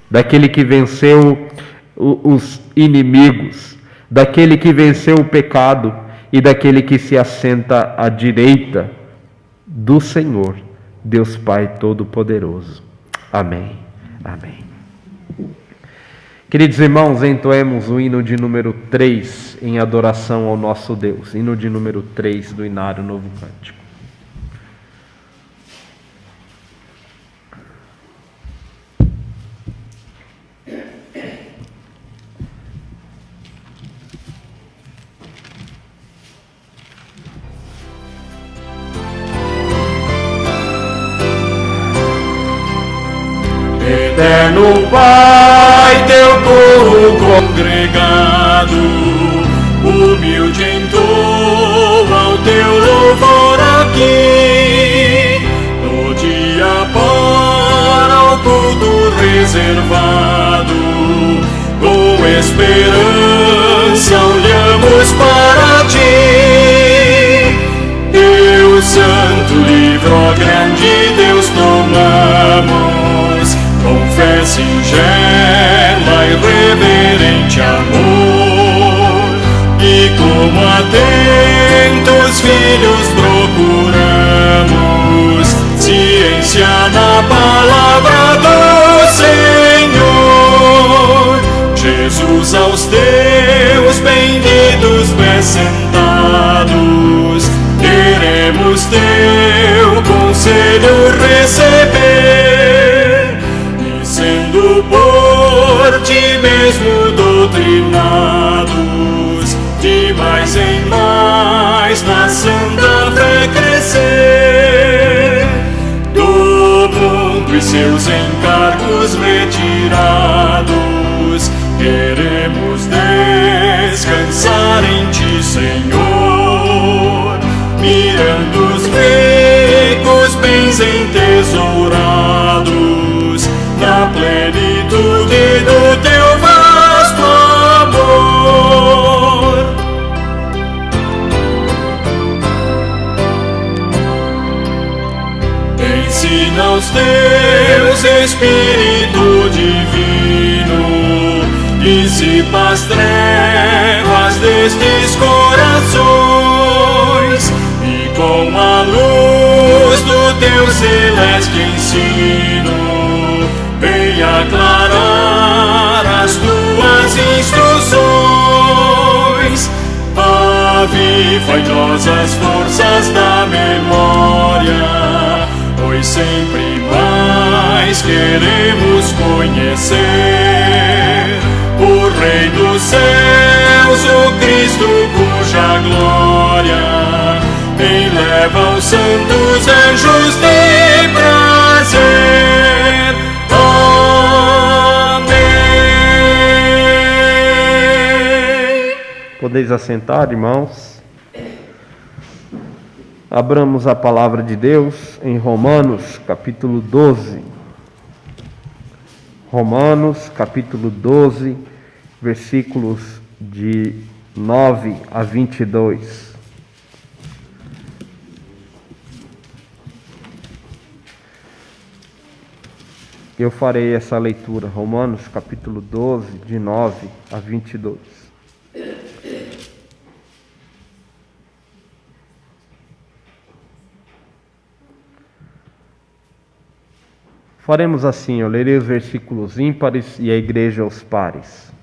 daquele que venceu os inimigos, daquele que venceu o pecado e daquele que se assenta à direita do Senhor, Deus Pai Todo-Poderoso. Amém. Amém. Queridos irmãos, entoemos o hino de número 3 em adoração ao nosso Deus. Hino de número 3 do Inário Novo Cântico. Eterno Pai, teu povo congregado, humilde entoa o teu louvor aqui. No dia para o culto reservado, com esperança olhamos para ti. Deus Santo, livre, ó grande Deus, tomamos com fé singela e reverente amor, e como atentos filhos procuramos ciência na palavra do Senhor. Jesus, aos teus benditos pés sentados, queremos teu conselho receber, sendo por ti mesmo doutrinados, de mais em mais na santa fé crescer, do mundo e seus encargos retirados, queremos descansar em ti, Senhor, mirando os ricos bens entesourados na plenitude do teu vasto amor. Ensina aos teus Espírito Divino, dissipa as trevas destes corações, e com a luz do teu celeste ensino, vem aclarar as tuas instruções. Aviva em nós as forças da memória, pois sempre mais queremos conhecer o Rei dos céus, o Cristo cuja glória eleva os santos anjos de prazer. Amém. Podeis assentar, irmãos. Abramos a palavra de Deus em Romanos, capítulo 12. Romanos, capítulo 12, versículos de 9 a 22. Eu farei essa leitura, Romanos capítulo 12, de 9 a 22. Faremos assim, eu lerei os versículos ímpares e a igreja os pares.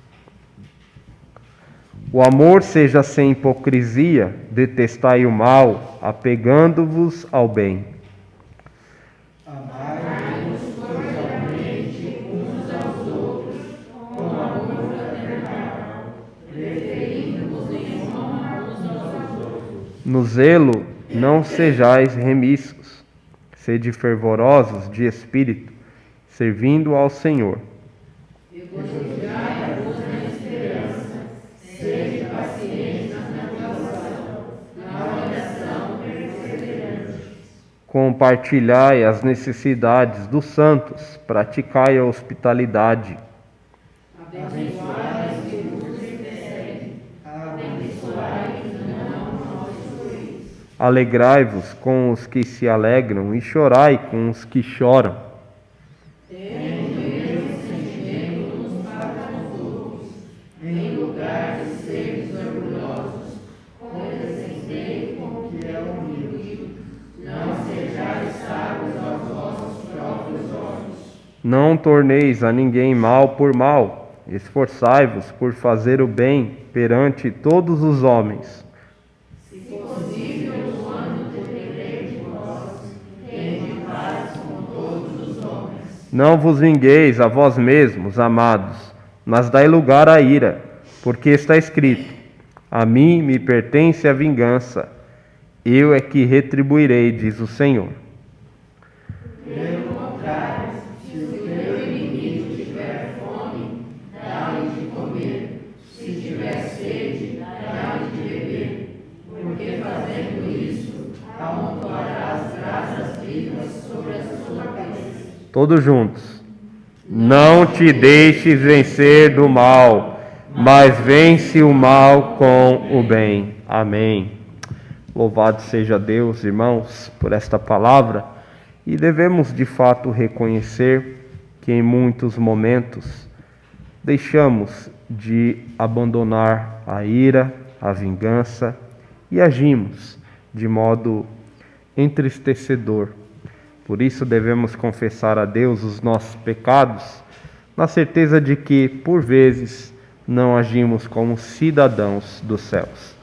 O amor seja sem hipocrisia, detestai o mal, apegando-vos ao bem. No zelo não sejais remissos, sede fervorosos de espírito, servindo ao Senhor. Regozijai-vos na esperança, sede pacientes na tribulação, na oração perseverantes. Compartilhai as necessidades dos santos, praticai a hospitalidade. Abençoai os que vos perseguem, abençoai os que não amaldiçoeis. Alegrai-vos com os que se alegram e chorai com os que choram. Tende o mesmo sentimento Não torneis a ninguém mal por mal, esforçai-vos por fazer o bem perante todos os homens. Se possível, quando dependerem de vós, tende paz com todos os homens. Não vos vingueis a vós mesmos, amados, mas dai lugar à ira, porque está escrito: a mim me pertence a vingança, eu é que retribuirei, diz o Senhor. Pelo contrário, se o teu inimigo tiver fome, dá-lhe de comer. Se tiver sede, dá-lhe de beber. Porque fazendo isso, amontoarás brasas vivas sobre a sua cabeça. Todos juntos. Não te deixes vencer do mal, mas vence o mal com o bem. Amém. Louvado seja Deus, irmãos, por esta palavra. E devemos de fato reconhecer que em muitos momentos deixamos de abandonar a ira, a vingança e agimos de modo entristecedor. Por isso devemos confessar a Deus os nossos pecados, na certeza de que, por vezes, não agimos como cidadãos dos céus.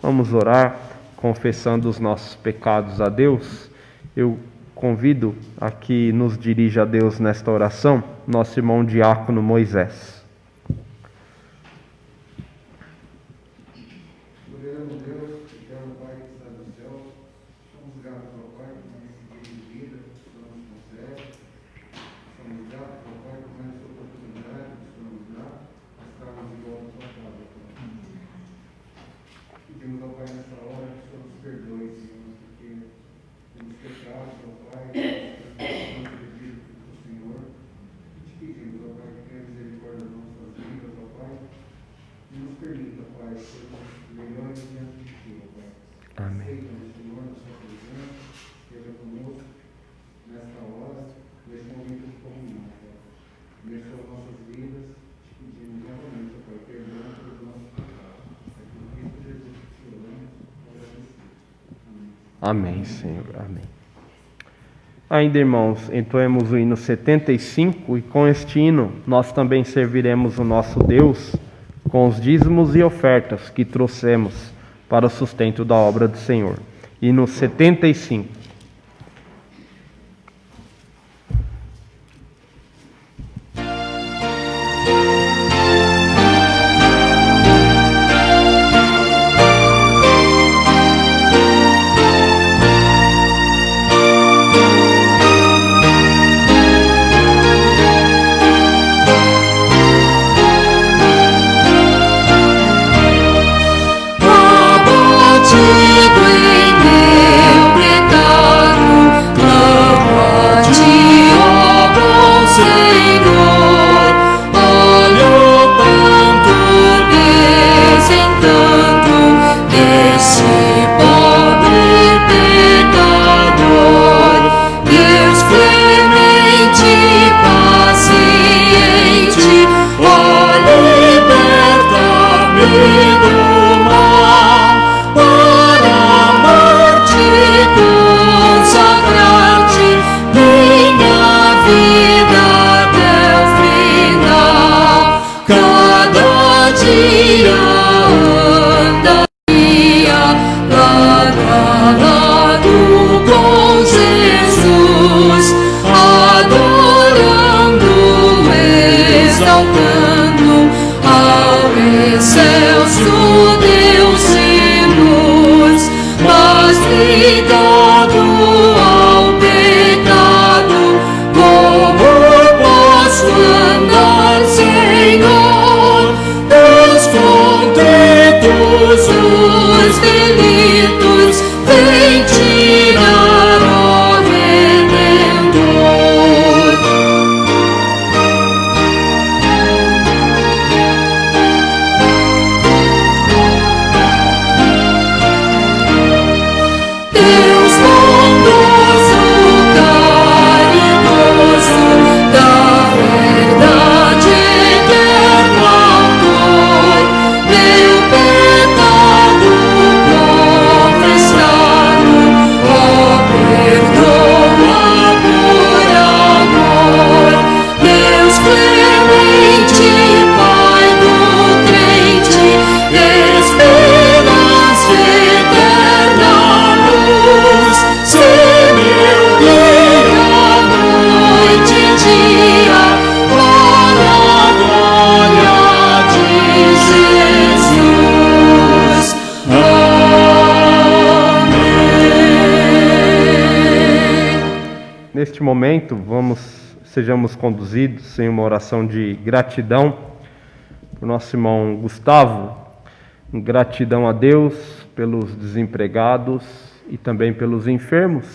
Vamos orar confessando os nossos pecados a Deus. Eu convido a que nos dirija a Deus nesta oração, nosso irmão diácono Moisés. Soberano Deus, eterno Pai que está no céu, somos gratos ao Pai por mais esse dia de vida que o Senhor nos concede. Somos gratos ao Pai por mais essa oportunidade que o Senhor nos dá para estarmos de volta à sua casa, Pai. Pedimos ao Pai nessa hora que o Senhor nos perdoe, Senhor, porque temos pecado, ó Pai, temos pedido para o Senhor. E te pedimos, ó Pai, que tenha misericórdia das nossas vidas, ó Pai, e nos permita, Pai, sermos melhores diante de Ti, ó Pai. Amém. Aceita, Senhor, na sua presença, esteja conosco nesta hora, nesse momento de comunhão, Pai. Abençoa as nossas vidas, te pedimos novamente, ó Pai, perdão pelos nossos pecados. É por Cristo Jesus que te oramos, agradecido. Amém. Amém, Senhor. Amém. Ainda, irmãos, entoemos o hino 75 e com este hino nós também serviremos o nosso Deus com os dízimos e ofertas que trouxemos para o sustento da obra do Senhor. Hino 75. Abatido em meu pecado, clamo a Ti, ó bom Senhor. Olha o pranto, desencanto desse pobre pecador. Deus clemente, paciente, ó, liberta-me do mal. Para a morte consagrar-te minha vida até o final. Cada dia andaria lado a lado com Jesus, adorando, exaltando ao excelso Deus e luz, mas ligado ao pecado, como posso andar, Senhor? Os contritos, os delitos, vem tirar, ó Redentor. momento, sejamos conduzidos em uma oração de gratidão para o nosso irmão Gustavo, gratidão a Deus pelos desempregados e também pelos enfermos,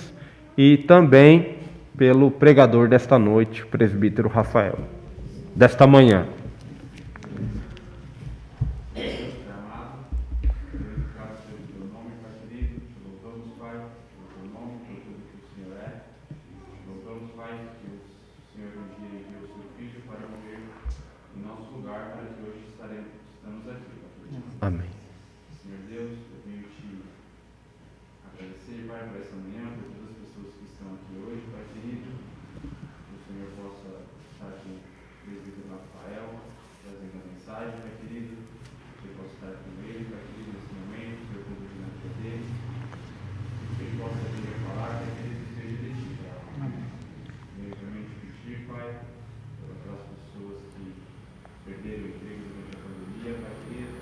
e também pelo pregador desta noite, o presbítero Rafael, desta manhã. Amém. Senhor Deus, eu venho te agradecer, Pai, por essa manhã, por todas as pessoas que estão aqui hoje, Pai querido. Que o Senhor possa estar com o presbítero Rafael, trazendo a mensagem, Pai querido. Que eu possa estar com ele, Pai querido, nesse momento, que eu conduzo na vida dele. Que ele possa vir a falar, Pai querido, que seja de ti, Pai. Eu realmente pedir, Pai, por aquelas pessoas que perderam o emprego durante a pandemia, Pai querido,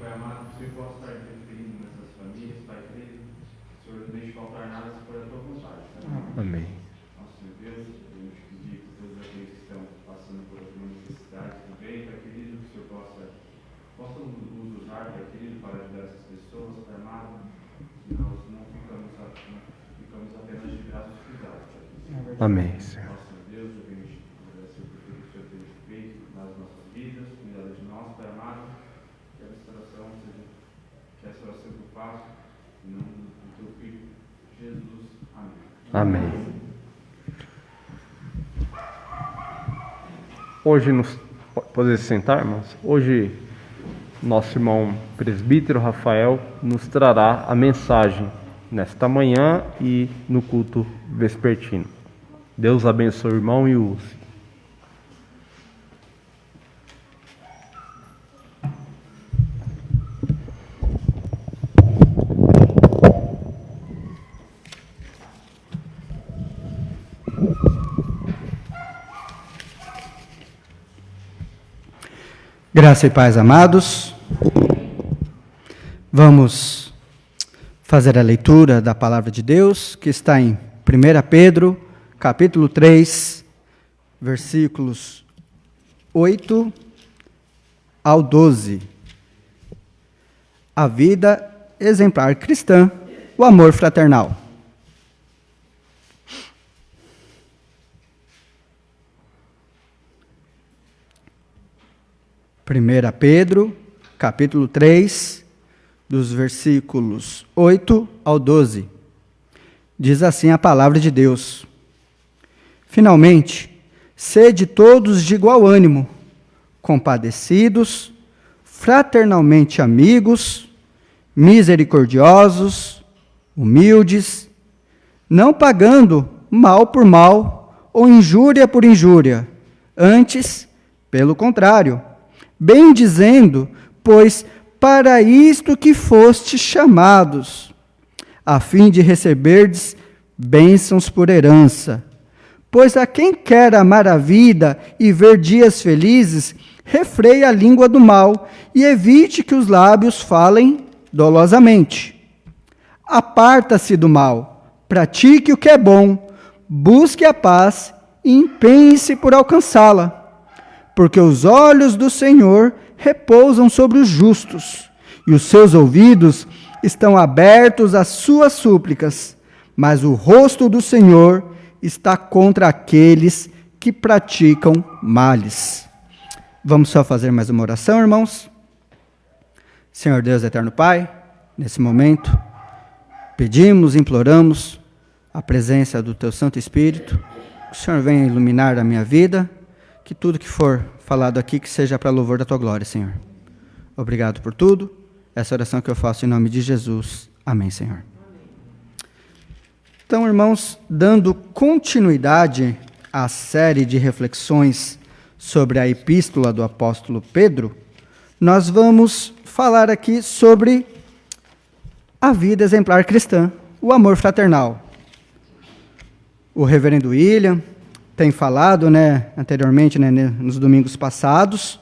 Pai amado, que o Senhor possa estar interferindo nessas famílias, Pai querido. Que o Senhor não deixe faltar nada se for a tua vontade. Pai. Amém. Nosso Senhor Deus, eu te pedir que todos aqueles que estão passando por alguma necessidade também, Pai querido, que o Senhor possa nos usar, Pai querido, para ajudar essas pessoas, Pai amado. Que nós não ficamos apenas de braços cruzados, Pai querido. Amém, Senhor. Nosso Senhor Deus, eu venho te agradecer por tudo que o Senhor tem feito nas nossas vidas, cuidado de nós, Pai amado. Que essa oração que eu faço, em nome do teu Filho, Jesus. Amém. Amém. Hoje, pode se sentar, irmãos? Hoje, nosso irmão presbítero Rafael nos trará a mensagem nesta manhã e no culto vespertino. Deus abençoe o irmão e o use. Graça e paz, amados. Vamos fazer a leitura da palavra de Deus, que está em 1 Pedro, capítulo 3, versículos 8 ao 12. A vida exemplar cristã, o amor fraternal. Primeira Pedro, capítulo 3, dos versículos 8 ao 12. Diz assim a palavra de Deus: Finalmente, sede todos de igual ânimo, compadecidos, fraternalmente amigos, misericordiosos, humildes, não pagando mal por mal ou injúria por injúria, antes, pelo contrário, bem dizendo, pois para isto que fostes chamados, a fim de receberdes bênçãos por herança. Pois a quem quer amar a vida e ver dias felizes, refreie a língua do mal e evite que os lábios falem dolosamente. Aparta-se do mal, pratique o que é bom, busque a paz e empenhe-se por alcançá-la. Porque os olhos do Senhor repousam sobre os justos, e os seus ouvidos estão abertos às suas súplicas, mas o rosto do Senhor está contra aqueles que praticam males. Vamos só fazer mais uma oração, irmãos? Senhor Deus eterno Pai, nesse momento, pedimos, imploramos a presença do Teu Santo Espírito, que o Senhor venha iluminar a minha vida, que tudo que for falado aqui, que seja para louvor da Tua glória, Senhor. Obrigado por tudo. Essa oração que eu faço em nome de Jesus. Amém, Senhor. Então, irmãos, dando continuidade à série de reflexões sobre a epístola do apóstolo Pedro, nós vamos falar aqui sobre a vida exemplar cristã, o amor fraternal. O reverendo William tem falado, anteriormente, nos domingos passados,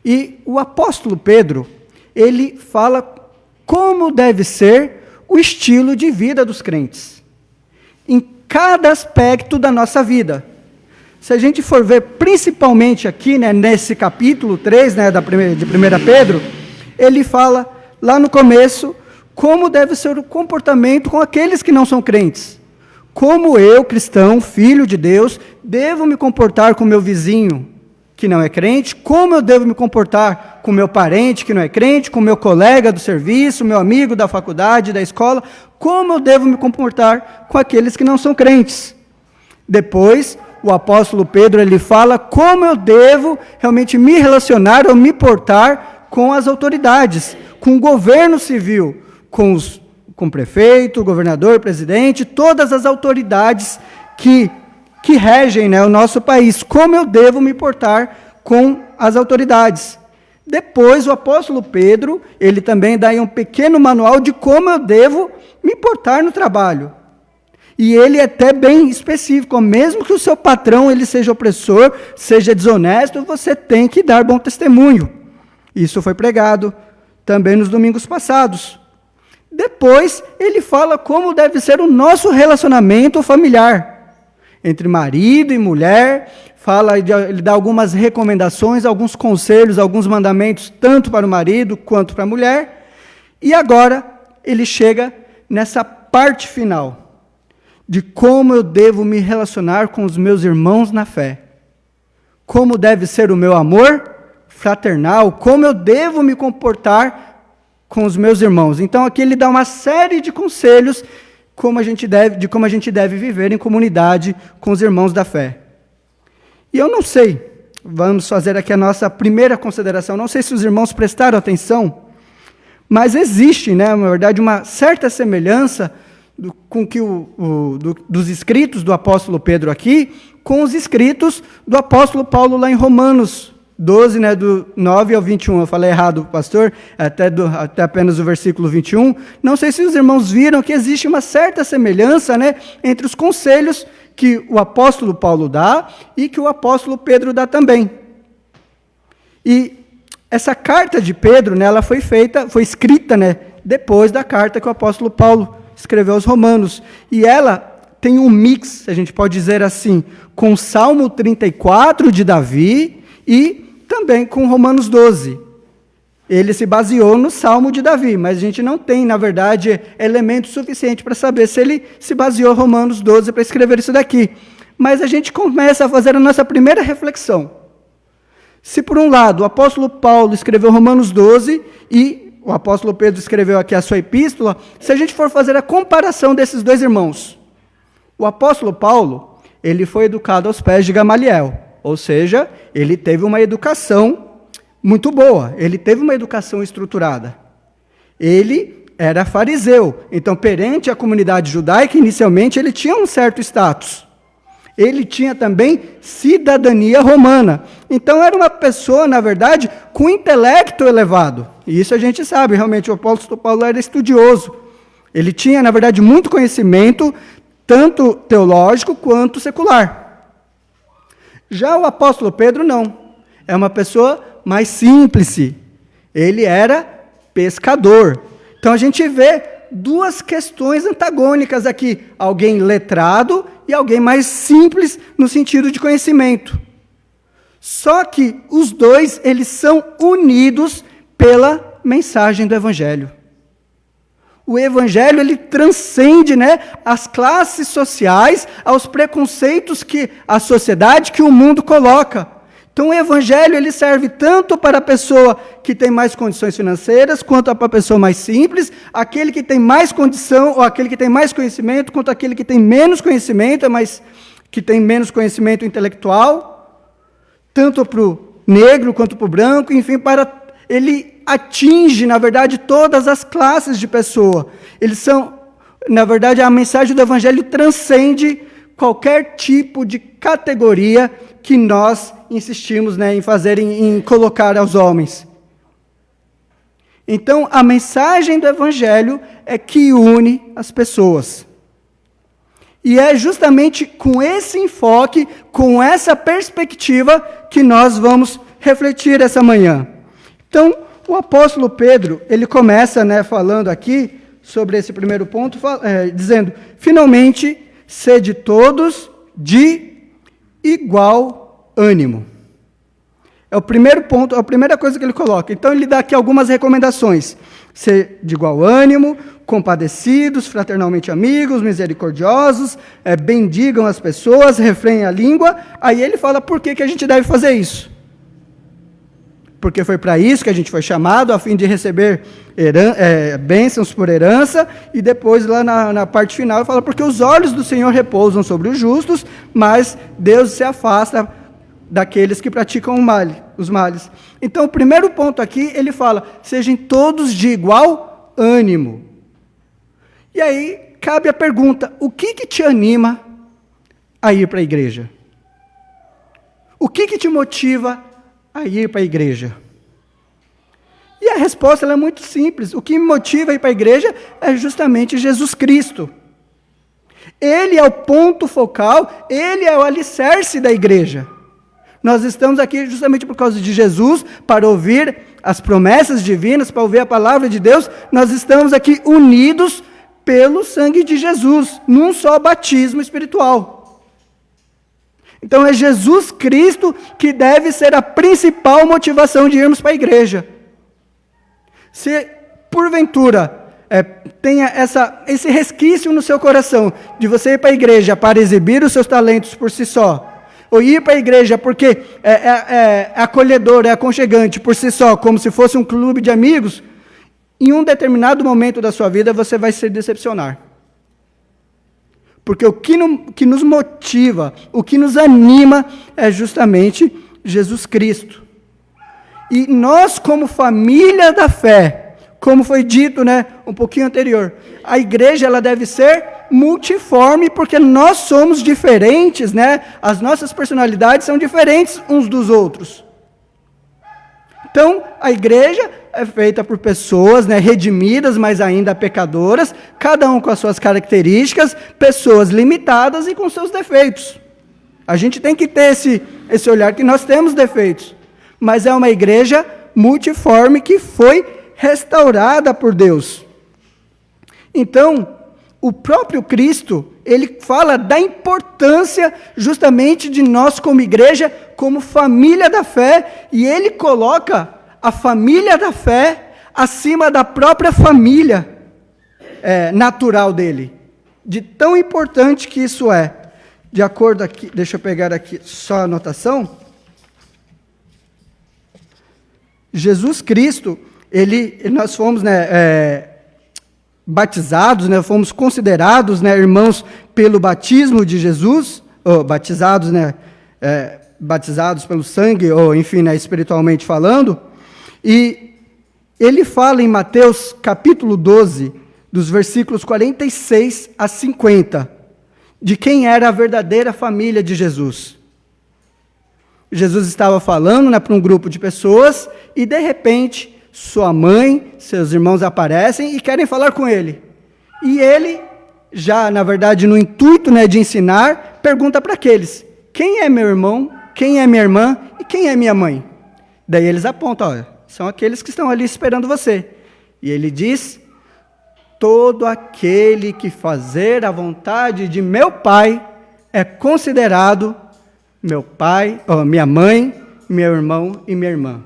e o apóstolo Pedro, ele fala como deve ser o estilo de vida dos crentes. em cada aspecto da nossa vida. Se a gente for ver, principalmente aqui, né, nesse capítulo 3, né, de 1 Pedro, ele fala, lá no começo, como deve ser o comportamento com aqueles que não são crentes. Como eu, cristão, filho de Deus, devo me comportar com meu vizinho que não é crente, como eu devo me comportar com meu parente que não é crente, com meu colega do serviço, meu amigo da faculdade, da escola, como eu devo me comportar com aqueles que não são crentes. Depois, o apóstolo Pedro, ele fala como eu devo realmente me relacionar ou me portar com as autoridades, com o governo civil, com o prefeito, governador, presidente, todas as autoridades que regem, né, o nosso país, como eu devo me portar com as autoridades. Depois, o apóstolo Pedro, ele também dá aí um pequeno manual de como eu devo me portar no trabalho. E ele é até bem específico, mesmo que o seu patrão ele seja opressor, seja desonesto, você tem que dar bom testemunho. Isso foi pregado também nos domingos passados. Depois, ele fala como deve ser o nosso relacionamento familiar, entre marido e mulher, ele dá algumas recomendações, alguns conselhos, alguns mandamentos, tanto para o marido quanto para a mulher. E agora, ele chega nessa parte final, de como eu devo me relacionar com os meus irmãos na fé. Como deve ser o meu amor fraternal, como eu devo me comportar com os meus irmãos. Então, aqui ele dá uma série de conselhos de como a gente deve viver em comunidade com os irmãos da fé. E eu não sei, vamos fazer aqui a nossa primeira consideração, não sei se os irmãos prestaram atenção, mas existe, né, na verdade, uma certa semelhança com que dos escritos do apóstolo Pedro aqui, com os escritos do apóstolo Paulo lá em Romanos 12, né, do 9 ao 21, eu falei errado, pastor, até apenas o versículo 21, não sei se os irmãos viram que existe uma certa semelhança, né, entre os conselhos que o apóstolo Paulo dá e que o apóstolo Pedro dá também. E essa carta de Pedro, né, ela foi escrita, né, depois da carta que o apóstolo Paulo escreveu aos Romanos, e ela tem um mix, a gente pode dizer assim, com o Salmo 34 de Davi e também com Romanos 12. Ele se baseou no Salmo de Davi, mas a gente não tem, na verdade, elemento suficiente para saber se ele se baseou em Romanos 12 para escrever isso daqui. Mas a gente começa a fazer a nossa primeira reflexão. Se, por um lado, o apóstolo Paulo escreveu Romanos 12 e o apóstolo Pedro escreveu aqui a sua epístola, se a gente for fazer a comparação desses dois irmãos, o apóstolo Paulo, ele foi educado aos pés de Gamaliel. Ou seja, ele teve uma educação muito boa, ele teve uma educação estruturada. Ele era fariseu, então perante a comunidade judaica, inicialmente ele tinha um certo status. Ele tinha também cidadania romana. Então era uma pessoa, na verdade, com intelecto elevado. E isso a gente sabe, realmente o apóstolo Paulo era estudioso. Ele tinha, na verdade, muito conhecimento, tanto teológico quanto secular. Já o apóstolo Pedro não, é uma pessoa mais simples, ele era pescador. Então a gente vê duas questões antagônicas aqui, alguém letrado e alguém mais simples no sentido de conhecimento. Só que os dois, eles são unidos pela mensagem do Evangelho. O Evangelho, ele transcende, né, as classes sociais, aos preconceitos que a sociedade, que o mundo coloca. Então, o Evangelho, ele serve tanto para a pessoa que tem mais condições financeiras, quanto para a pessoa mais simples, aquele que tem mais condição, ou aquele que tem mais conhecimento, quanto aquele que tem menos conhecimento, mas que tem menos conhecimento intelectual, tanto para o negro quanto para o branco, enfim, ele atinge, na verdade, todas as classes de pessoa. Eles são, na verdade, a mensagem do Evangelho transcende qualquer tipo de categoria que nós insistimos, né, em fazer, em colocar aos homens. Então, a mensagem do Evangelho é que une as pessoas. E é justamente com esse enfoque, com essa perspectiva, que nós vamos refletir essa manhã. Então, o apóstolo Pedro, ele começa, né, falando aqui sobre esse primeiro ponto, dizendo, finalmente, sede todos de igual ânimo. É o primeiro ponto, é a primeira coisa que ele coloca. Então ele dá aqui algumas recomendações. Ser de igual ânimo, compadecidos, fraternalmente amigos, misericordiosos, bendigam as pessoas, refreiem a língua. Aí ele fala por que a gente deve fazer isso. Porque foi para isso que a gente foi chamado, a fim de receber bênçãos por herança, e depois lá na parte final ele fala, porque os olhos do Senhor repousam sobre os justos, mas Deus se afasta daqueles que praticam os males. Então o primeiro ponto aqui, ele fala, sejam todos de igual ânimo. E aí cabe a pergunta, o que te anima a ir para a igreja? O que te motiva a ir para a igreja? E a resposta ela é muito simples. O que me motiva a ir para a igreja é justamente Jesus Cristo. Ele é o ponto focal, ele é o alicerce da igreja. Nós estamos aqui justamente por causa de Jesus, para ouvir as promessas divinas, para ouvir a palavra de Deus. Nós estamos aqui unidos pelo sangue de Jesus, num só batismo espiritual. Então é Jesus Cristo que deve ser a principal motivação de irmos para a igreja. Se porventura tenha esse resquício no seu coração de você ir para a igreja para exibir os seus talentos por si só, ou ir para a igreja porque é acolhedor, é aconchegante por si só, como se fosse um clube de amigos, em um determinado momento da sua vida você vai se decepcionar. Porque o que nos motiva, o que nos anima é justamente Jesus Cristo. E nós, como família da fé, como foi dito, um pouquinho anterior, a igreja ela deve ser multiforme, porque nós somos diferentes, as nossas personalidades são diferentes uns dos outros. Então, a igreja é feita por pessoas, redimidas, mas ainda pecadoras, cada um com as suas características, pessoas limitadas e com seus defeitos. A gente tem que ter esse olhar que nós temos defeitos, mas é uma igreja multiforme que foi restaurada por Deus. Então, o próprio Cristo, ele fala da importância justamente de nós como igreja, como família da fé, e ele coloca a família da fé acima da própria família natural dele. De tão importante que isso é. De acordo aqui, deixa eu pegar aqui só a anotação. Jesus Cristo, nós fomos batizados, fomos considerados irmãos pelo batismo de Jesus, ou batizados, batizados pelo sangue, ou enfim, espiritualmente falando, e ele fala em Mateus capítulo 12, dos versículos 46 a 50, de quem era a verdadeira família de Jesus. Jesus estava falando para um grupo de pessoas, e de repente sua mãe, seus irmãos aparecem e querem falar com ele. E ele, já na verdade no intuito de ensinar, pergunta para aqueles, quem é meu irmão, quem é minha irmã e quem é minha mãe? Daí eles apontam, são aqueles que estão ali esperando você. E ele diz, todo aquele que fazer a vontade de meu Pai é considerado meu pai, minha mãe, meu irmão e minha irmã.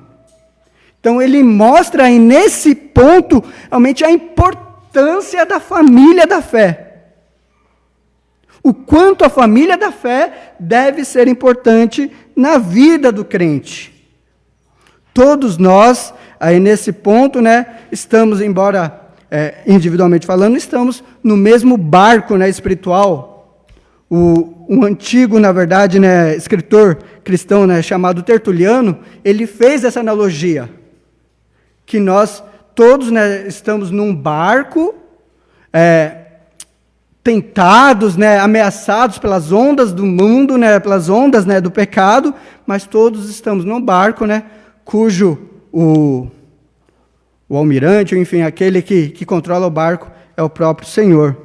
Então ele mostra aí nesse ponto realmente a importância da família da fé. O quanto a família da fé deve ser importante na vida do crente. Todos nós, aí nesse ponto, estamos, embora individualmente falando, estamos no mesmo barco espiritual. Um antigo, na verdade, escritor cristão, chamado Tertuliano, ele fez essa analogia, que nós todos estamos num barco, tentados, ameaçados pelas ondas do mundo, pelas ondas do pecado, mas todos estamos num barco, cujo o almirante, ou enfim, aquele que controla o barco é o próprio Senhor.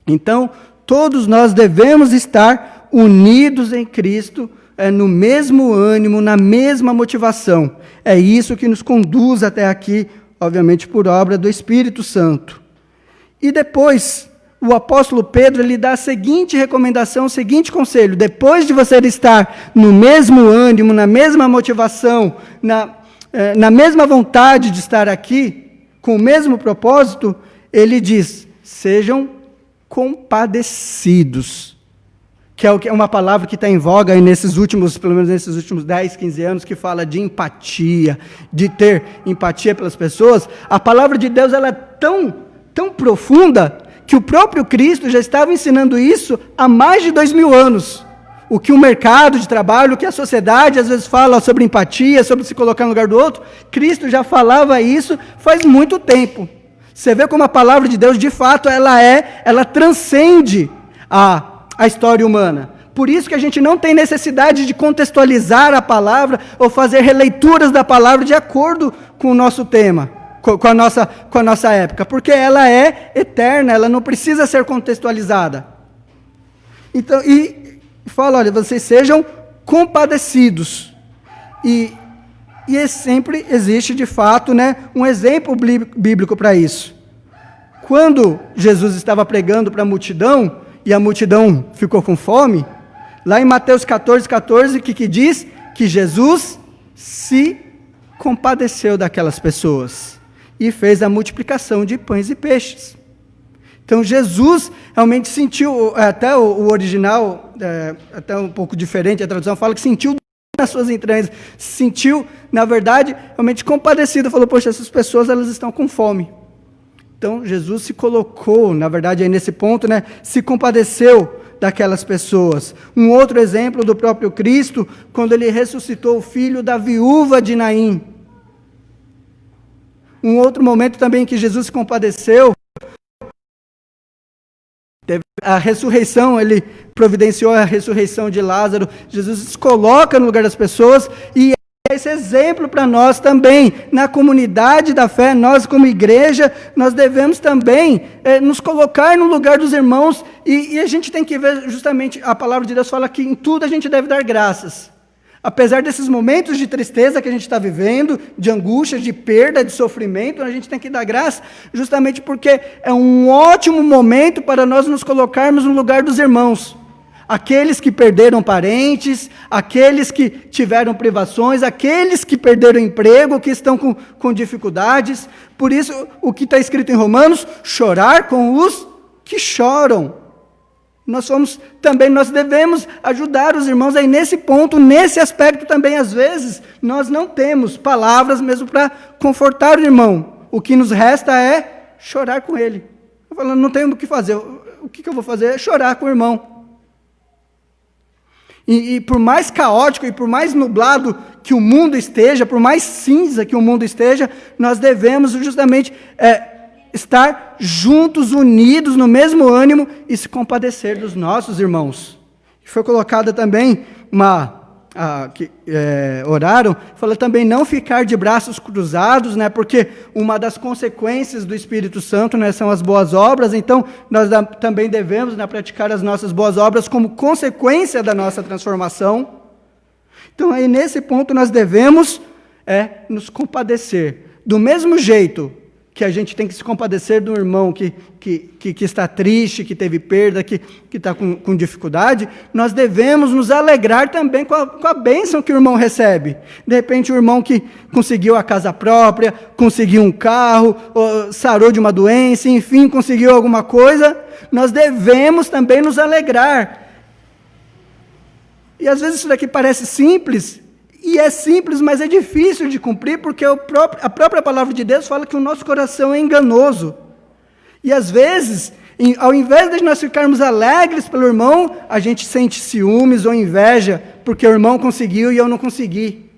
Então, todos nós devemos estar unidos em Cristo, no mesmo ânimo, na mesma motivação. É isso que nos conduz até aqui, obviamente por obra do Espírito Santo. E depois, o apóstolo Pedro ele dá a seguinte recomendação, o seguinte conselho: depois de você estar no mesmo ânimo, na mesma motivação, na mesma vontade de estar aqui, com o mesmo propósito, ele diz: sejam compadecidos. Que é uma palavra que está em voga aí pelo menos nesses últimos 10, 15 anos, que fala de empatia, de ter empatia pelas pessoas. A palavra de Deus ela é tão profunda, que o próprio Cristo já estava ensinando isso há mais de 2000 anos. O que o mercado de trabalho, o que a sociedade às vezes fala sobre empatia, sobre se colocar no lugar do outro, Cristo já falava isso faz muito tempo. Você vê como a palavra de Deus, de fato, ela transcende a história humana. Por isso que a gente não tem necessidade de contextualizar a palavra ou fazer releituras da palavra de acordo com o nosso tema, com a nossa época, porque ela é eterna, ela não precisa ser contextualizada. Então, e fala, olha, vocês sejam compadecidos. E sempre existe, de fato, né, um exemplo bíblico para isso. Quando Jesus estava pregando para a multidão, e a multidão ficou com fome, lá em Mateus 14, que diz que Jesus se compadeceu daquelas pessoas e fez a multiplicação de pães e peixes. Então Jesus realmente sentiu, até o original, até um pouco diferente, a tradução fala que sentiu nas suas entranhas, sentiu, na verdade, realmente compadecido, falou, poxa, essas pessoas elas estão com fome. Então Jesus se colocou, na verdade, aí nesse ponto, né, se compadeceu daquelas pessoas. Um outro exemplo do próprio Cristo, quando ele ressuscitou o filho da viúva de Naim. Um outro momento também que Jesus se compadeceu, teve a ressurreição, ele providenciou a ressurreição de Lázaro. Jesus se coloca no lugar das pessoas e é esse exemplo para nós também. Na comunidade da fé, nós como igreja, nós devemos também nos colocar no lugar dos irmãos e a gente tem que ver justamente, a palavra de Deus fala que em tudo a gente deve dar graças. Apesar desses momentos de tristeza que a gente está vivendo, de angústia, de perda, de sofrimento, a gente tem que dar graça, justamente porque é um ótimo momento para nós nos colocarmos no lugar dos irmãos. Aqueles que perderam parentes, aqueles que tiveram privações, aqueles que perderam emprego, que estão com dificuldades. Por isso, o que está escrito em Romanos, chorar com os que choram. Nós devemos ajudar os irmãos aí nesse ponto, nesse aspecto também. Às vezes, nós não temos palavras mesmo para confortar o irmão. O que nos resta é chorar com ele. Eu falo, não tenho o que fazer. O que eu vou fazer é chorar com o irmão. E por mais caótico e por mais nublado que o mundo esteja, por mais cinza que o mundo esteja, nós devemos justamente estar juntos, unidos, no mesmo ânimo e se compadecer dos nossos irmãos. Foi colocada também oraram, falou também não ficar de braços cruzados, né, porque uma das consequências do Espírito Santo, né, são as boas obras. Então nós também devemos, né, praticar as nossas boas obras como consequência da nossa transformação. Então aí nesse ponto nós devemos nos compadecer, do mesmo jeito que a gente tem que se compadecer do irmão que está triste, que teve perda, que está com dificuldade. Nós devemos nos alegrar também com a bênção que o irmão recebe. De repente o irmão que conseguiu a casa própria, conseguiu um carro, sarou de uma doença, enfim, conseguiu alguma coisa, nós devemos também nos alegrar. E às vezes isso daqui parece simples, e é simples, mas é difícil de cumprir, porque a própria palavra de Deus fala que o nosso coração é enganoso. E às vezes, ao invés de nós ficarmos alegres pelo irmão, a gente sente ciúmes ou inveja, porque o irmão conseguiu e eu não consegui.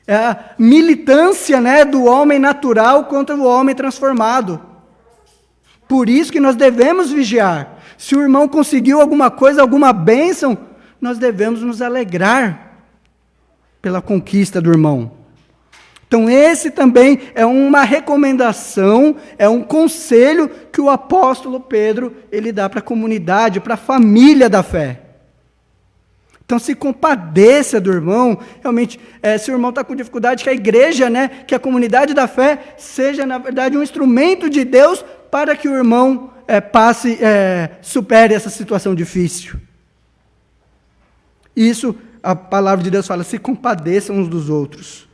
É a militância, né, do homem natural contra o homem transformado. Por isso que nós devemos vigiar. Se o irmão conseguiu alguma coisa, alguma bênção, nós devemos nos alegrar pela conquista do irmão. Então esse também é uma recomendação, é um conselho que o apóstolo Pedro ele dá para a comunidade, para a família da fé. Então se compadeça do irmão, realmente, se o irmão está com dificuldade, que a igreja, né, que a comunidade da fé seja, na verdade, um instrumento de Deus para que o irmão supere essa situação difícil. Isso, a palavra de Deus fala, se compadeçam uns dos outros.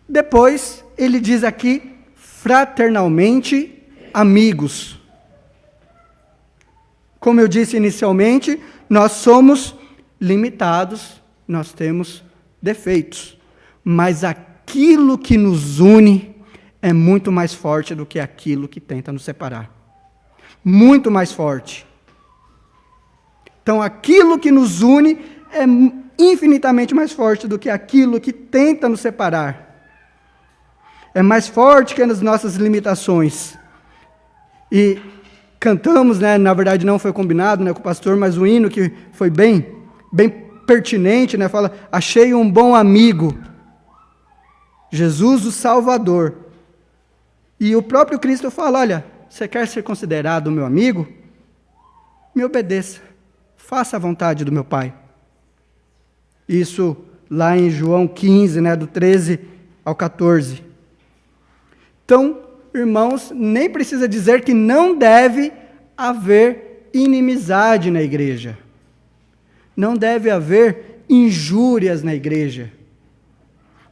Depois, ele diz aqui, fraternalmente, amigos. Como eu disse inicialmente, nós somos limitados, nós temos defeitos, mas aquilo que nos une é muito mais forte do que aquilo que tenta nos separar. Muito mais forte. Então, aquilo que nos une é infinitamente mais forte do que aquilo que tenta nos separar. É mais forte que as nossas limitações. E cantamos, né, na verdade não foi combinado, né, com o pastor, mas o hino que foi bem pertinente, né, fala, achei um bom amigo, Jesus o Salvador. E o próprio Cristo fala, olha, você quer ser considerado meu amigo? Me obedeça, faça a vontade do meu Pai. Isso lá em João 15, né, do 13 ao 14. Então, irmãos, nem precisa dizer que não deve haver inimizade na igreja. Não deve haver injúrias na igreja.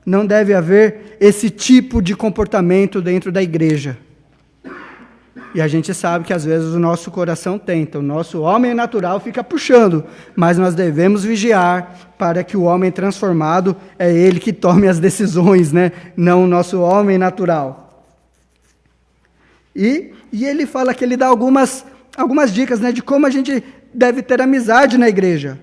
Não deve haver esse tipo de comportamento dentro da igreja. E a gente sabe que às vezes o nosso coração tenta, o nosso homem natural fica puxando, mas nós devemos vigiar para que o homem transformado é ele que tome as decisões, né? Não o nosso homem natural. E ele fala que ele dá algumas dicas, né, de como a gente deve ter amizade na igreja.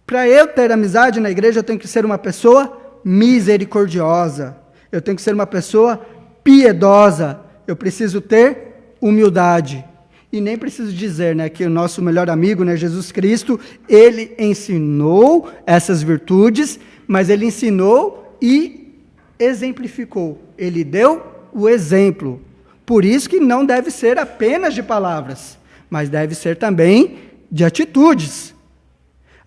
Para eu ter amizade na igreja, eu tenho que ser uma pessoa misericordiosa, eu tenho que ser uma pessoa piedosa, eu preciso ter humildade. E nem preciso dizer, né, que o nosso melhor amigo, né, Jesus Cristo, ele ensinou essas virtudes, mas ele ensinou e exemplificou. Ele deu o exemplo. Por isso que não deve ser apenas de palavras, mas deve ser também de atitudes.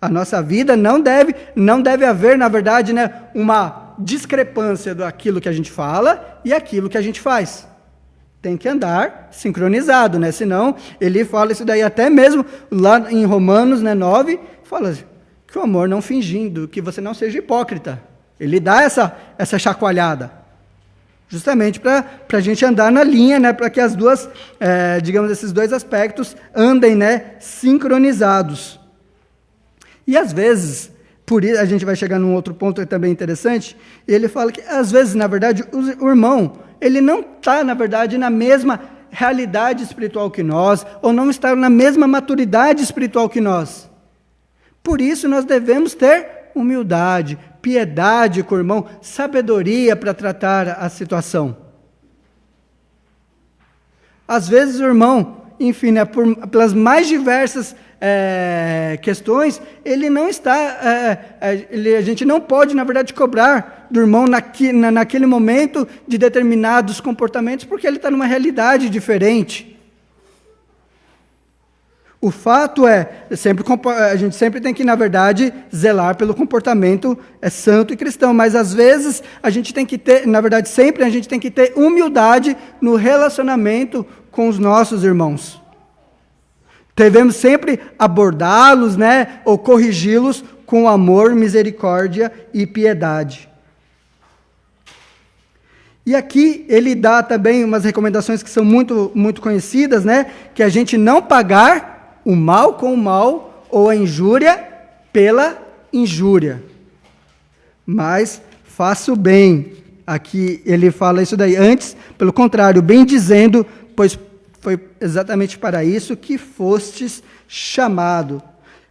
A nossa vida não deve haver, na verdade, né, uma discrepância daquilo que a gente fala e aquilo que a gente faz. Tem que andar sincronizado, né? Senão, ele fala isso daí até mesmo lá em Romanos, né, 9, fala que o amor não fingindo, que você não seja hipócrita. Ele dá essa chacoalhada. Justamente para a gente andar na linha, né, para que as duas, esses dois aspectos andem, né, sincronizados. E às vezes, por isso a gente vai chegar num outro ponto que também é interessante, ele fala que às vezes, na verdade, o irmão, ele não está, na verdade, na mesma realidade espiritual que nós, ou não está na mesma maturidade espiritual que nós. Por isso nós devemos ter humildade, piedade com o irmão, sabedoria para tratar a situação. Às vezes o irmão, enfim, né, pelas mais diversas questões, ele não está, a gente não pode, na verdade, cobrar do irmão naquele momento de determinados comportamentos, porque ele está numa realidade diferente. O fato a gente sempre tem que, na verdade, zelar pelo comportamento santo e cristão, mas às vezes a gente tem que ter, na verdade, sempre a gente tem que ter humildade no relacionamento com os nossos irmãos. Devemos sempre abordá-los, né, ou corrigi-los com amor, misericórdia e piedade. E aqui ele dá também umas recomendações que são muito, muito conhecidas, né, que a gente não pagar o mal com o mal ou a injúria pela injúria, mas faça o bem. Aqui ele fala isso daí. Antes, pelo contrário, bem dizendo, pois foi exatamente para isso que fostes chamado.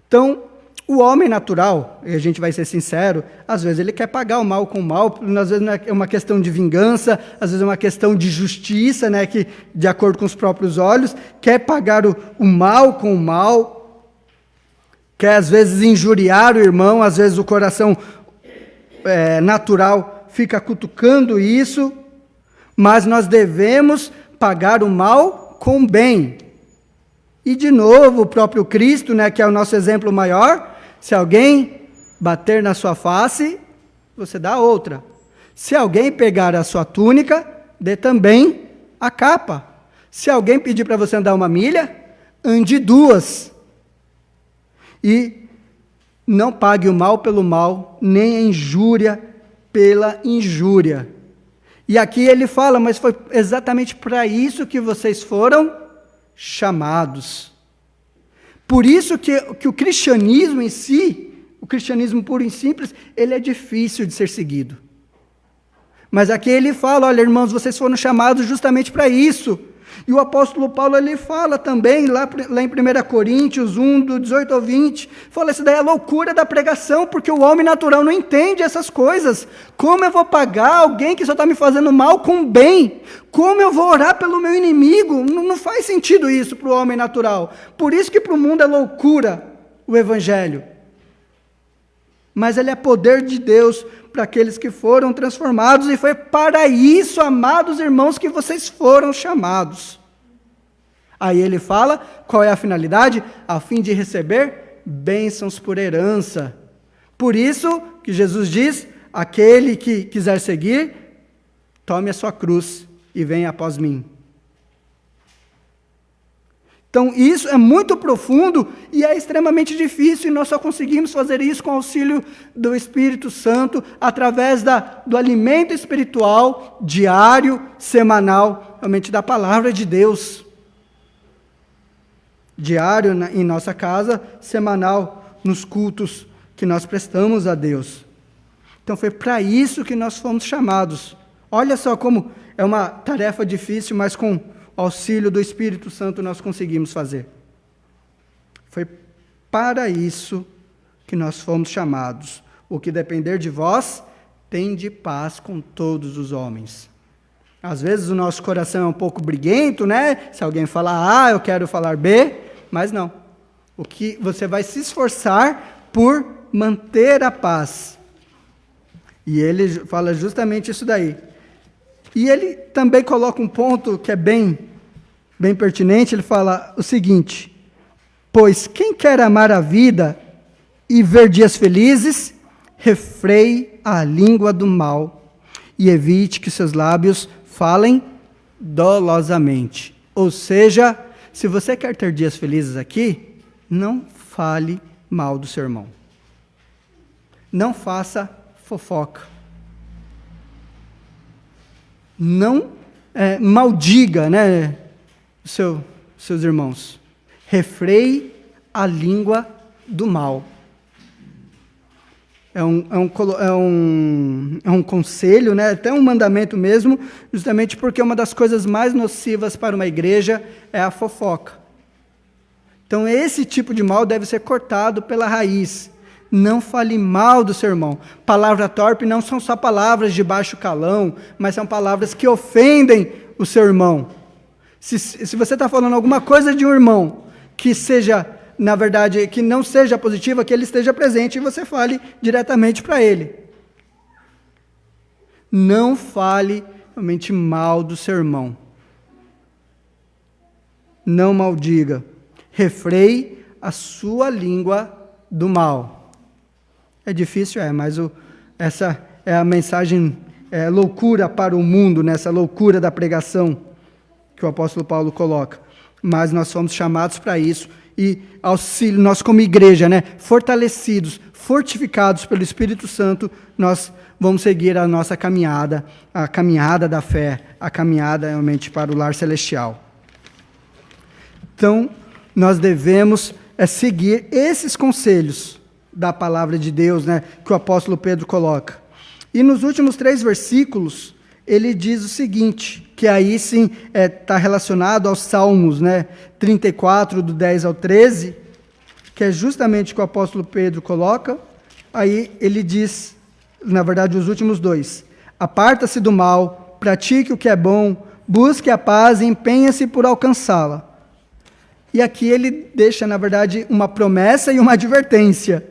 Então, o homem natural, e a gente vai ser sincero, às vezes ele quer pagar o mal com o mal, às vezes é uma questão de vingança, às vezes é uma questão de justiça, né, que, de acordo com os próprios olhos, quer pagar o mal com o mal, quer às vezes injuriar o irmão, às vezes o coração natural fica cutucando isso, mas nós devemos pagar o mal com o bem. E de novo, o próprio Cristo, né, que é o nosso exemplo maior, se alguém bater na sua face, você dá outra. Se alguém pegar a sua túnica, dê também a capa. Se alguém pedir para você andar 1 milha, ande 2. E não pague o mal pelo mal, nem a injúria pela injúria. E aqui ele fala, mas foi exatamente para isso que vocês foram chamados. Por isso que o cristianismo em si, o cristianismo puro e simples, ele é difícil de ser seguido. Mas aqui ele fala, olha, irmãos, vocês foram chamados justamente para isso. E o apóstolo Paulo, ele fala também, lá em 1 Coríntios 1, do 18 ao 20, fala, isso daí é a loucura da pregação, porque o homem natural não entende essas coisas. Como eu vou pagar alguém que só está me fazendo mal com bem? Como eu vou orar pelo meu inimigo? Não faz sentido isso para o homem natural. Por isso que para o mundo é loucura o evangelho. Mas ele é poder de Deus para aqueles que foram transformados, e foi para isso, amados irmãos, que vocês foram chamados. Aí ele fala, qual é a finalidade? A fim de receber bênçãos por herança. Por isso que Jesus diz, aquele que quiser seguir, tome a sua cruz e venha após mim. Então, isso é muito profundo e é extremamente difícil, e nós só conseguimos fazer isso com o auxílio do Espírito Santo, através do alimento espiritual, diário, semanal, realmente da palavra de Deus. Diário em nossa casa, semanal nos cultos que nós prestamos a Deus. Então, foi para isso que nós fomos chamados. Olha só como é uma tarefa difícil, mas com auxílio do Espírito Santo nós conseguimos fazer. Foi para isso que nós fomos chamados. O que depender de vós, tende paz com todos os homens. Às vezes o nosso coração é um pouco briguento, né? Se alguém falar A, eu quero falar B, mas não. O que você vai se esforçar por manter a paz. E ele fala justamente isso daí. E ele também coloca um ponto que é bem pertinente, ele fala o seguinte, pois quem quer amar a vida e ver dias felizes, refreie a língua do mal e evite que seus lábios falem dolosamente. Ou seja, se você quer ter dias felizes aqui, não fale mal do seu irmão. Não faça fofoca. Não maldiga, né, seus irmãos. Refreie a língua do mal. É um conselho, né, até um mandamento mesmo, justamente porque uma das coisas mais nocivas para uma igreja é a fofoca. Então esse tipo de mal deve ser cortado pela raiz. Não fale mal do seu irmão. Palavra torpe não são só palavras de baixo calão, mas são palavras que ofendem o seu irmão. Se você está falando alguma coisa de um irmão que seja, na verdade, que não seja positiva, que ele esteja presente e você fale diretamente para ele. Não fale realmente mal do seu irmão. Não maldiga. Refreie a sua língua do mal. É difícil, mas essa é a mensagem, loucura para o mundo, nessa loucura da pregação que o apóstolo Paulo coloca. Mas nós somos chamados para isso, e auxílio, nós como igreja, né, fortalecidos, fortificados pelo Espírito Santo, nós vamos seguir a nossa caminhada, a caminhada da fé, a caminhada realmente para o lar celestial. Então, nós devemos seguir esses conselhos da palavra de Deus, né, que o apóstolo Pedro coloca. E nos últimos 3 versículos, ele diz o seguinte, que aí sim está relacionado aos Salmos, né, 34, do 10 ao 13, que é justamente o que o apóstolo Pedro coloca. Aí ele diz, na verdade, os últimos 2, aparta-se do mal, pratique o que é bom, busque a paz e empenhe-se por alcançá-la. E aqui ele deixa, na verdade, uma promessa e uma advertência.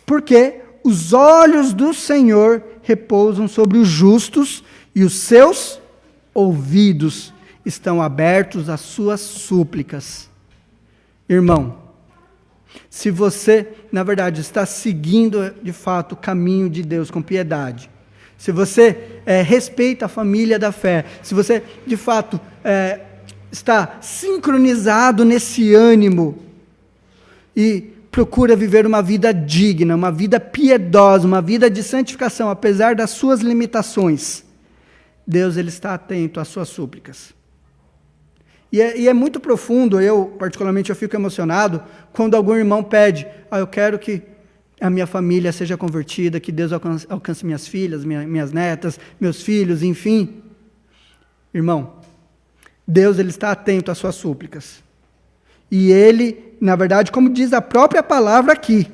Porque os olhos do Senhor repousam sobre os justos e os seus ouvidos estão abertos às suas súplicas. Irmão, se você, na verdade, está seguindo de fato o caminho de Deus com piedade, se você respeita a família da fé, se você, de fato, está sincronizado nesse ânimo e procura viver uma vida digna, uma vida piedosa, uma vida de santificação, apesar das suas limitações, Deus ele está atento às suas súplicas. E é muito profundo, particularmente eu fico emocionado, quando algum irmão pede, eu quero que a minha família seja convertida, que Deus alcance minhas filhas, minhas netas, meus filhos, enfim. Irmão, Deus ele está atento às suas súplicas. E ele, na verdade, como diz a própria palavra aqui,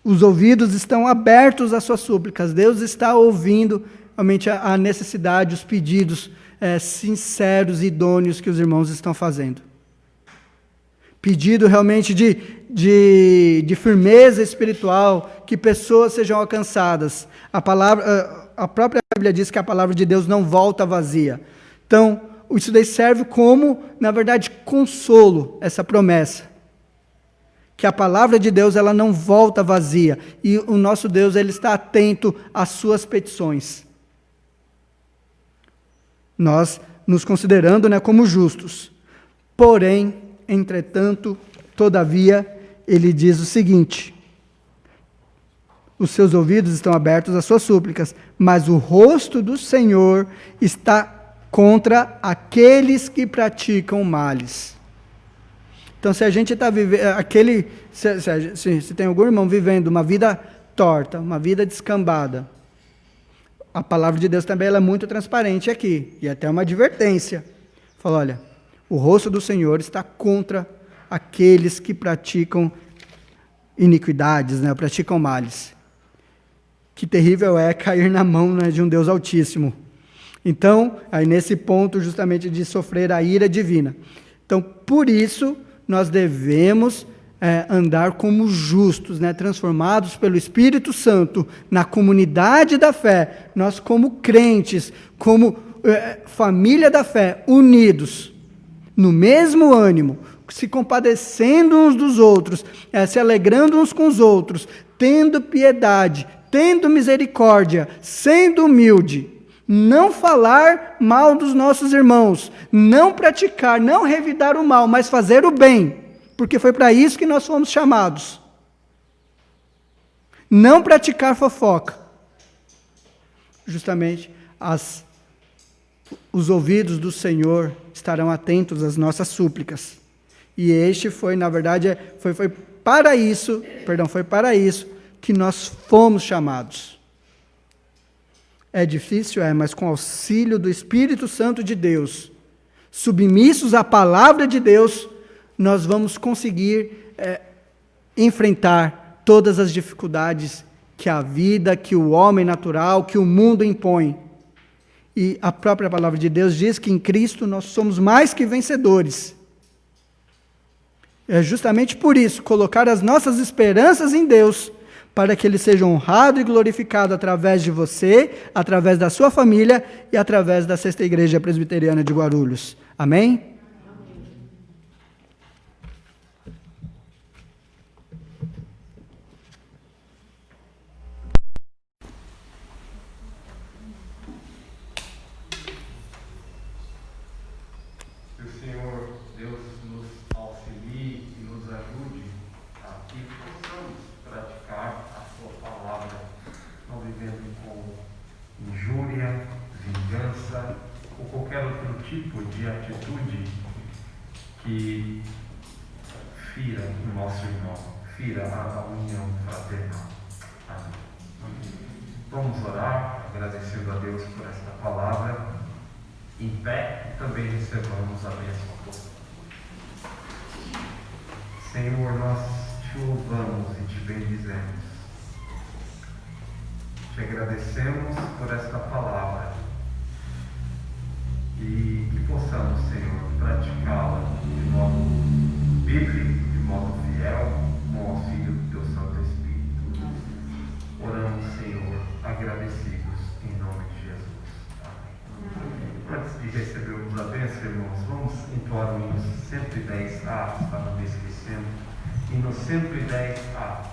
os ouvidos estão abertos às suas súplicas. Deus está ouvindo realmente a necessidade, os pedidos sinceros e idôneos que os irmãos estão fazendo. Pedido realmente de firmeza espiritual, que pessoas sejam alcançadas. A própria Bíblia diz que a palavra de Deus não volta vazia. Então, isso daí serve como, na verdade, consolo, essa promessa. Que a palavra de Deus ela não volta vazia. E o nosso Deus ele está atento às suas petições. Nós nos considerando como justos. Porém, entretanto, todavia, ele diz o seguinte: os seus ouvidos estão abertos às suas súplicas, mas o rosto do Senhor está contra aqueles que praticam males. Então, se a gente está vivendo, se tem algum irmão vivendo uma vida torta, uma vida descambada, a palavra de Deus também ela é muito transparente aqui, e até uma advertência. Fala, olha, o rosto do Senhor está contra aqueles que praticam iniquidades, praticam males. Que terrível é cair na mão de um Deus Altíssimo. Então, aí nesse ponto justamente de sofrer a ira divina. Então, por isso, nós devemos andar como justos, transformados pelo Espírito Santo, na comunidade da fé, nós como crentes, como família da fé, unidos, no mesmo ânimo, se compadecendo uns dos outros, se alegrando uns com os outros, tendo piedade, tendo misericórdia, sendo humilde, não falar mal dos nossos irmãos, não praticar, não revidar o mal, mas fazer o bem, porque foi para isso que nós fomos chamados. Não praticar fofoca. Justamente, os ouvidos do Senhor estarão atentos às nossas súplicas. E este foi, na verdade, foi para isso que nós fomos chamados. É difícil, mas com o auxílio do Espírito Santo de Deus, submissos à palavra de Deus, nós vamos conseguir enfrentar todas as dificuldades que a vida, que o homem natural, que o mundo impõe. E a própria palavra de Deus diz que em Cristo nós somos mais que vencedores. É justamente por isso, colocar as nossas esperanças em Deus, para que Ele seja honrado e glorificado através de você, através da sua família e através da Sexta Igreja Presbiteriana de Guarulhos. Amém? Que o Senhor Deus nos auxilie e nos ajude a que possamos praticar a sua palavra, não vivendo com injúria, vingança ou qualquer outro tipo de atitude que fira o nosso irmão, fira a união fraternal. Amém. Vamos orar, agradecendo a Deus por esta palavra. Em pé, e também recebamos a bênção toda. Senhor, nós te louvamos e te bendizemos. Te agradecemos por esta palavra e que possamos, Senhor, praticá-la de modo bíblico, de modo fiel, com o auxílio do teu Santo Espírito. Oramos, Senhor, agradecidos em nome de Jesus. Antes de recebermos a bênção, irmãos, vamos entoar o hino 110A, para não me esquecendo. Hino 110A.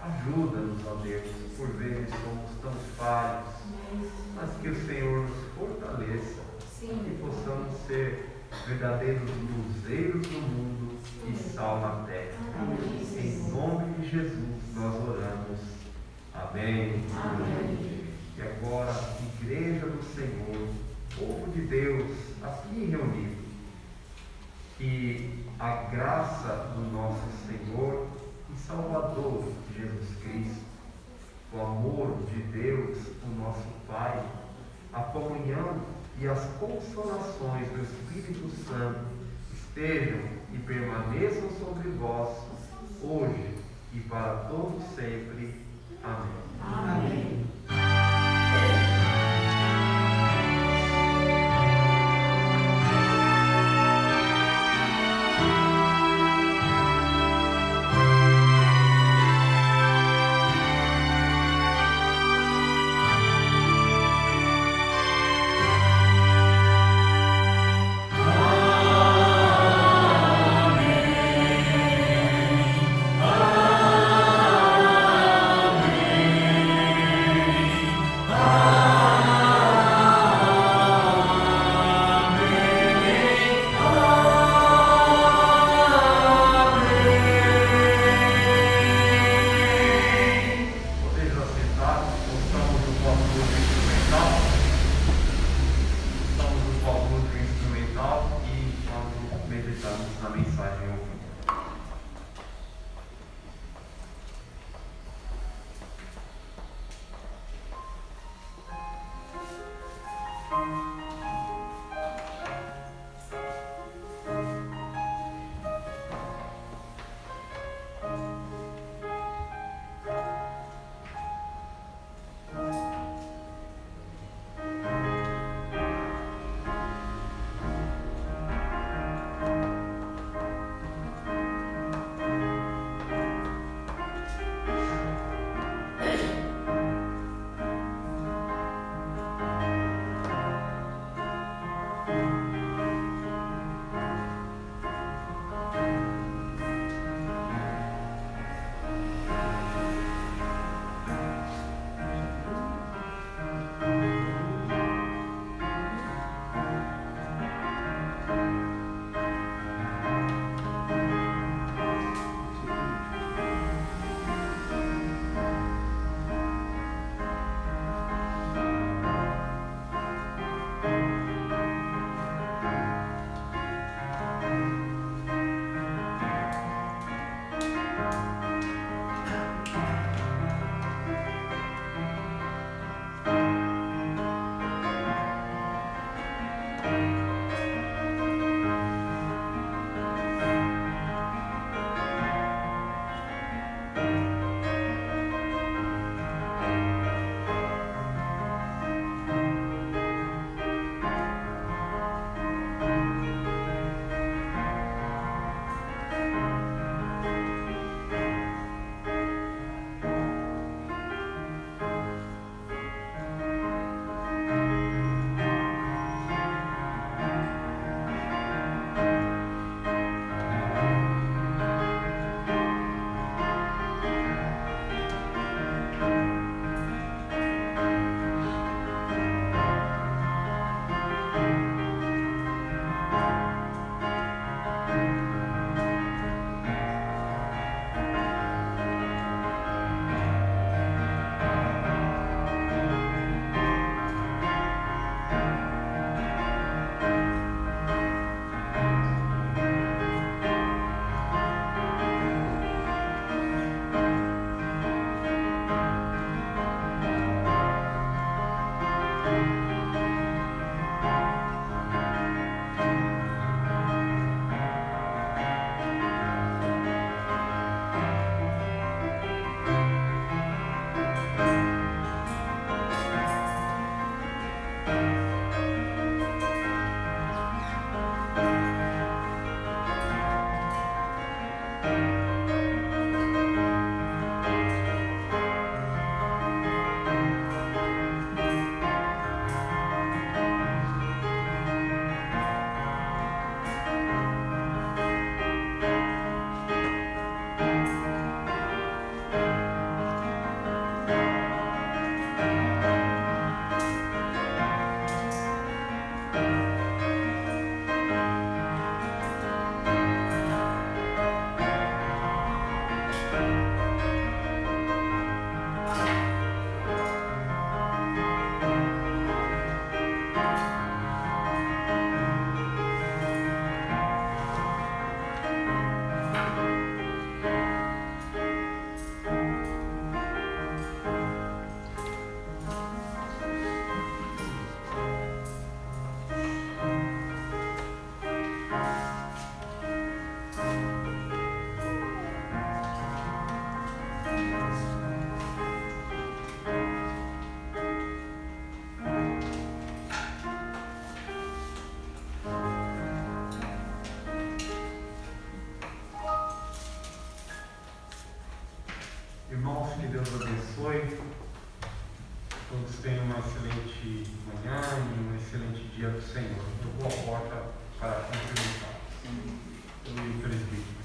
Ajuda-nos, ó Deus, por vezes somos tão falhos, mas que o Senhor nos fortaleça e possamos ser verdadeiros luzeiros do mundo e sal na terra. Em nome de Jesus nós oramos. Amém. E agora, Igreja do Senhor, povo de Deus, aqui reunido, que a graça do nosso Senhor e Salvador Jesus Cristo, o amor de Deus, o nosso Pai, a comunhão e as consolações do Espírito Santo estejam e permaneçam sobre vós, hoje e para todos sempre. Amém. Amém. abençoe. Todos tenham uma excelente manhã e um excelente dia do Senhor. Eu vou à porta para cumprimentar. Eu e o presbítero.